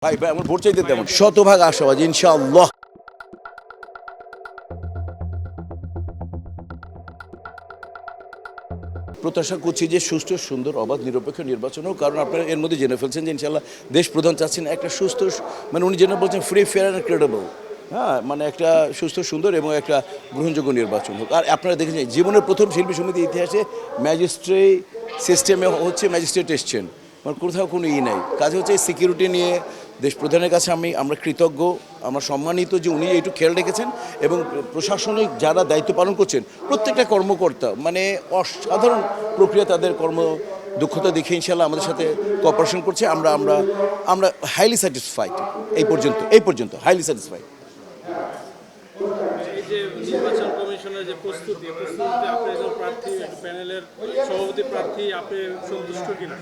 ভাই ভাই আমার ভোট চাইতে তেমন শতভাগ আশাবাদ ইনশাআল্লাহ। প্রত্যাশা করছি যে সুষ্ঠু সুন্দর অবাধ নিরপেক্ষ নির্বাচন হোক, কারণ আপনারা এর মধ্যে জেনে ফেলছেন যে ইনশাআল্লাহ দেশ প্রধান চাচ্ছেন একটা সুস্থ, মানে উনি যেন বলছেন ফ্রি ফেয়ার অ্যান্ড ক্রেডেবল, হ্যাঁ, মানে একটা সুস্থ সুন্দর এবং একটা গ্রহণযোগ্য নির্বাচন হোক। আর আপনারা দেখেছেন জীবনের প্রথম শিল্পী সমিতি ইতিহাসে ম্যাজিস্ট্রেট সিস্টেমে হচ্ছে ম্যাজিস্ট্রেট এসছেন, মানে কোথাও কোনো নাই। কাজে হচ্ছে সিকিউরিটি নিয়ে দেশ প্রধানের কাছে আমরা কৃতজ্ঞ, আমরা সম্মানিত যে উনি একটু খেয়াল রেখেছেন এবং প্রশাসনিক যারা দায়িত্ব পালন করছেন প্রত্যেকটা কর্মকর্তা মানে অসাধারণ প্রক্রিয়া, তাদের দক্ষতা দেখে ইনশাল্লাহ আমাদের সাথে কোঅপারেশন করছে। আমরা আমরা আমরা হাইলি স্যাটিসফাইড, এই পর্যন্ত হাইলি স্যাটিসফাইড। এই যে নির্বাচন কমিশনের যে প্রস্তুতিতে আপনি একজন প্রার্থী, প্যানেলের সভাপতি প্রার্থী, আপনি সন্তুষ্ট কিনা?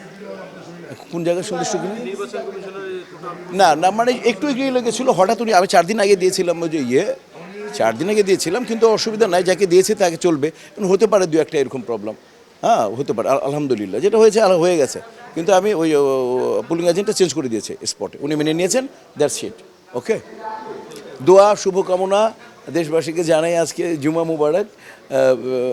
কোন জায়গায় সন্তুষ্ট কিনা? নির্বাচন কমিশনের না না, মানে একটু এগিয়ে লেগেছিল হঠাৎ। উনি আমি 4 দিন আগে দিয়েছিলাম, ওই যে 4 দিন আগে দিয়েছিলাম, কিন্তু অসুবিধা নাই, যাকে দিয়েছে তাকে চলবে। হতে পারে দু একটা এরকম প্রবলেম, হ্যাঁ হতে পারে। আলহামদুলিল্লাহ যেটা হয়েছে হয়ে গেছে, কিন্তু আমি ওই পুলিং এজেন্টটা চেঞ্জ করে দিয়েছে স্পটে, উনি মেনে নিয়েছেন, দ্যাটস ইট। ওকে, দোয়া শুভকামনা দেশবাসীকে জানাই আজকে জুমা মুবারক।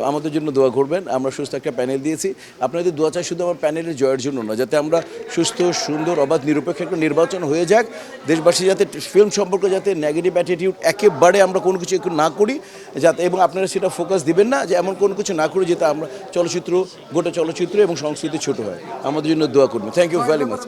আমাদের জন্য দোয়া করবেন। আমরা সুস্থ একটা প্যানেল দিয়েছি, আপনাদের দোয়া চাই শুধু আমার প্যানেলের জয়ের জন্য না, যাতে আমরা সুস্থ সুন্দর অবাধ নিরপেক্ষ একটা নির্বাচন হয়ে যাক। দেশবাসী যাতে ফিল্ম সম্পর্কে যাতে নেগেটিভ অ্যাটিটিউড একেবারে আমরা কোনো কিছু একটু না করি, যাতে এবং আপনারা সেটা ফোকাস দিবেন না যে এমন কোনো কিছু না করি যাতে আমরা গোটা চলচ্চিত্র এবং সংস্কৃতি ছোট হয়। আমাদের জন্য দোয়া করবেন। Thank you very much.